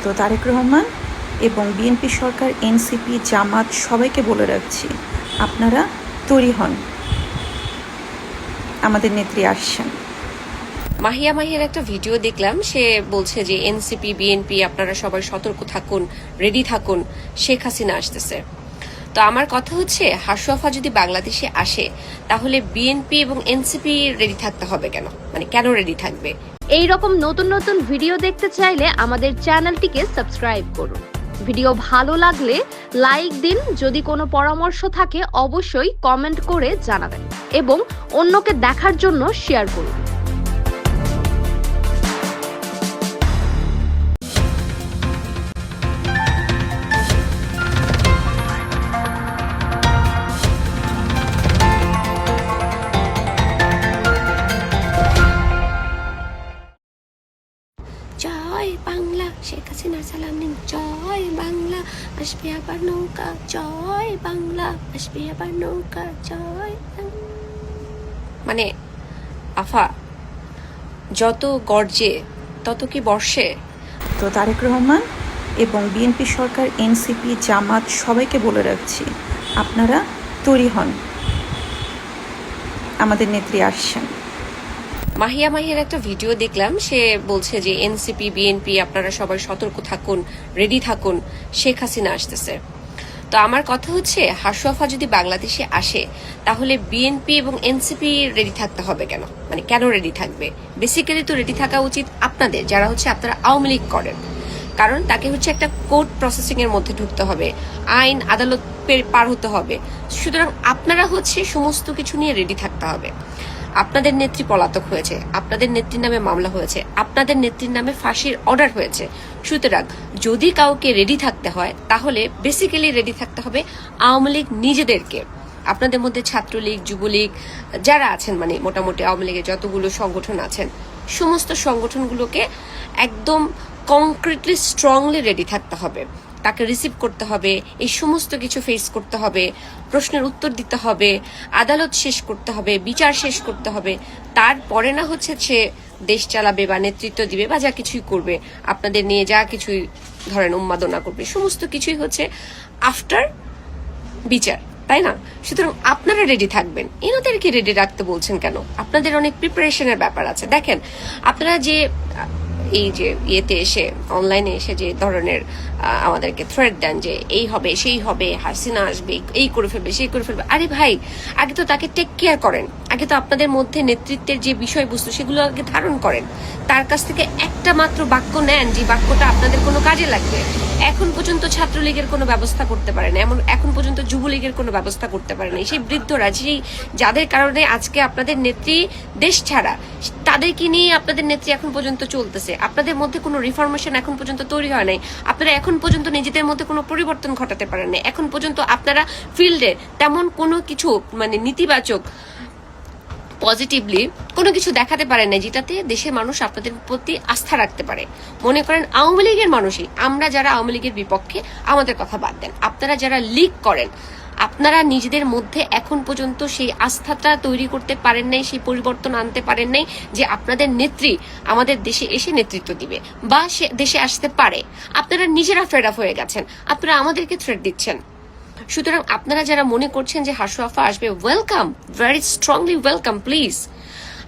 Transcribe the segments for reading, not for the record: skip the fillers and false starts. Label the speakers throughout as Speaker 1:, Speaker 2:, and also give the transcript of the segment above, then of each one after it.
Speaker 1: তো তারেক রহমান এবং বিএনপি সরকার, এনসিপি, জামাত সবাইকে বলে রাখছি, আপনারা তৈরি হন, আমাদের নেত্রী আসছেন।
Speaker 2: মাহিয়া মাহিয়ার একটা ভিডিও দেখলাম, সে বলছে যে এনসিপি বিএনপি আপনারা সবাই সতর্ক থাকুন, রেডি থাকুন, শেখ হাসিনা আসতেছে। তো আমার কথা হচ্ছে, হাসুয়াফা যদি বাংলাদেশে আসে তাহলে বিএনপি এবং এনসিপি রেডি থাকতে হবে কেন? মানে কেন রেডি থাকবে?
Speaker 3: এই রকম নতুন নতুন ভিডিও দেখতে চাইলে আমাদের চ্যানেলটিকে সাবস্ক্রাইব করুন। ভিডিও ভালো লাগলে লাইক দিন, যদি কোনো পরামর্শ থাকে অবশ্যই কমেন্ট করে জানাবেন এবং অন্যকে দেখার জন্য শেয়ার করুন।
Speaker 2: জয় বাংলা, শেখ হাসিনার সালামি, জয় বাংলা, আসবে আবার নৌকা, জয় বাংলা, আসবে আবার নৌকা, জয়। মানে আফা, যত গর্জে তত কি বর্ষে?
Speaker 1: তো তারেক রহমান এবং বিএনপি সরকার, এনসিপি, জামাত সবাইকে বলে রাখছি, আপনারা তৈরি হন, আমাদের নেত্রী আসছেন।
Speaker 2: মাহিয়া মাহিয়ার একটা ভিডিও দেখলাম, সে বলছে যে এনসিপি বিএনপি আপনারা সবাই সতর্ক থাকুন, রেডি থাকুন, শেখ হাসিনা আসতেছে। তো আমার কথা হচ্ছে, হাসুয়াফা যদি বাংলাদেশে আসে তাহলে বিএনপি এবং এনসিপি রেডি থাকতে হবে কেন? মানে কেন রেডি থাকবে? বেসিক্যালি তো রেডি থাকা উচিত আপনাদের, যারা হচ্ছে আপনারা আওয়ামী লীগ করেন। কারণ তাকে হচ্ছে একটা কোর্ট প্রসেসিং এর মধ্যে ঢুকতে হবে, আইন আদালত পার হতে হবে। সুতরাং আপনারা হচ্ছে সমস্ত কিছু নিয়ে রেডি থাকতে হবে। আপনাদের নেত্রী পলাতক হয়েছে, আপনাদের নেত্রীর নামে মামলা হয়েছে, আপনাদের নেত্রীর নামে ফাঁসির অর্ডার হয়েছে। সুতরাং যদি কাউকে রেডি থাকতে হয় তাহলে বেসিক্যালি রেডি থাকতে হবে আওয়ামী লীগ নিজেদেরকে। আপনাদের মধ্যে ছাত্রলীগ, যুবলীগ যারা আছেন, মানে মোটামুটি আওয়ামী লীগের যতগুলো সংগঠন আছেন, সমস্ত সংগঠনগুলোকে একদম কংক্রিটলি স্ট্রংলি রেডি থাকতে হবে। তাকে রিসিভ করতে হবে, এই সমস্ত কিছু ফেস করতে হবে, প্রশ্নের উত্তর দিতে হবে, আদালত শেষ করতে হবে, বিচার শেষ করতে হবে। তারপরে না হচ্ছে সে দেশ চালাবে বা নেতৃত্ব দিবে বা যা কিছুই করবে, আপনাদের নিয়ে যা কিছুই ধরেন উন্মাদনা করবে, সমস্ত কিছুই হচ্ছে আফটার বিচার, তাই না? সুতরাং আপনারা রেডি থাকবেন। এনাদেরকে রেডি রাখতে বলছেন কেন? আপনাদের অনেক প্রিপারেশনের ব্যাপার আছে। দেখেন, আপনারা যে এই যে ইয়েতে এসে, অনলাইনে এসে যে ধরনের আমাদেরকে থ্রেট দেন যে এই হবে সেই হবে, হাসিনা আসবে, এই করে ফেলবে, সেই করে ফেলবে। আরে ভাই, আগে তো তাকে টেক কেয়ার করেন, আগে তো আপনাদের মধ্যে নেতৃত্বের যে বিষয়বস্তু সেগুলো আগে ধারণ করেন, তার কাছ থেকে একটা মাত্র বাক্য নেন যে বাক্যটা আপনাদের কোনো কাজে লাগবে। এখন পর্যন্ত ছাত্রলীগের কোনো ব্যবস্থা করতে পারে না, এখন পর্যন্ত যুবলীগের কোনো ব্যবস্থা করতে পারে না। সেই বৃদ্ধরা, সেই যাদের কারণে আজকে আপনাদের নেত্রী দেশ ছাড়া, তাদেরকে নিয়ে আপনাদের নেত্রী এখন পর্যন্ত চলতেছে। আপনাদের মধ্যে কোনো রিফরমেশন এখন পর্যন্ত তৈরি হয় নাই, আপনারা এখন পর্যন্ত নিজেদের মধ্যে কোনো পরিবর্তন ঘটাতে পারেন না। এখন পর্যন্ত আপনারা ফিল্ডে তেমন কোনো কিছু, মানে নেতিবাচক পজিটিভলি কোনো কিছু দেখাতে পারেন না যেটাতে দেশের মানুষ আপনাদের প্রতি আস্থা রাখতে পারে। মনে করেন আওয়ামী লীগের মানুষই, আমরা যারা আওয়ামী লীগের বিপক্ষে, আমাদের কথা বাদ দেন, আপনারা যারা লীগ করেন, আপনারা নিজেদের মধ্যে এখন পর্যন্ত সেই আস্থাটা তৈরি করতে পারেন নাই, সেই পরিবর্তন আনতে পারেন নাই যে আপনাদের নেত্রী আমাদের দেশে এসে নেতৃত্ব দিবে বা সে দেশে আসতে পারে। আপনারা নিজেরা ফেড আপ হয়ে গেছেন, আপনারা আমাদেরকে থ্রেট দিচ্ছেন। সুতরাং আপনারা যারা মনে করছেন যে হাসুয়াফা আসবে, welcome, very strongly welcome, please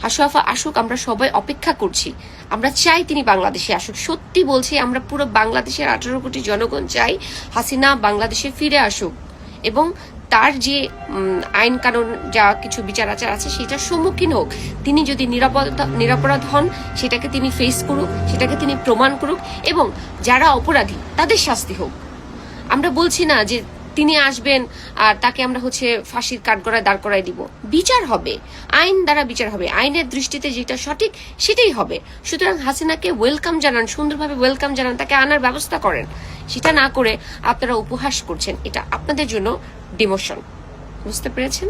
Speaker 2: হাসুয়াফা আসুক, আমরা সবাই অপেক্ষা করছি। আমরা চাই তিনি বাংলাদেশে আসুক। সত্যি বলছি, আমরা পুরো বাংলাদেশের 18 কোটি জনগণ চাই হাসিনা বাংলাদেশে ফিরে আসুক এবং তার যে আইন কানুন যা কিছু বিচার আচার আছে সেটার সম্মুখীন হোক। তিনি যদি নিরাপরাধ হন সেটাকে তিনি ফেস করুক, সেটাকে তিনি প্রমাণ করুক এবং যারা অপরাধী তাদের শাস্তি হোক। আমরা বলছি না যে তিনি আসবেন আর তাকে আমরা হচ্ছে ফাঁসির কাঠগড়ায় দাঁড় করাই দিব। বিচার হবে, আইন দ্বারা বিচার হবে, আইনের দৃষ্টিতে যেটা সঠিক সেটাই হবে। সুতরাং হাসিনাকে ওয়েলকাম জানান, সুন্দরভাবে ওয়েলকাম জানান, তাকে আনার ব্যবস্থা করেন। সেটা না করে আপনারা উপহাস করছেন, এটা আপনাদের জন্য ডিমোশন। বুঝতে পেরেছেন?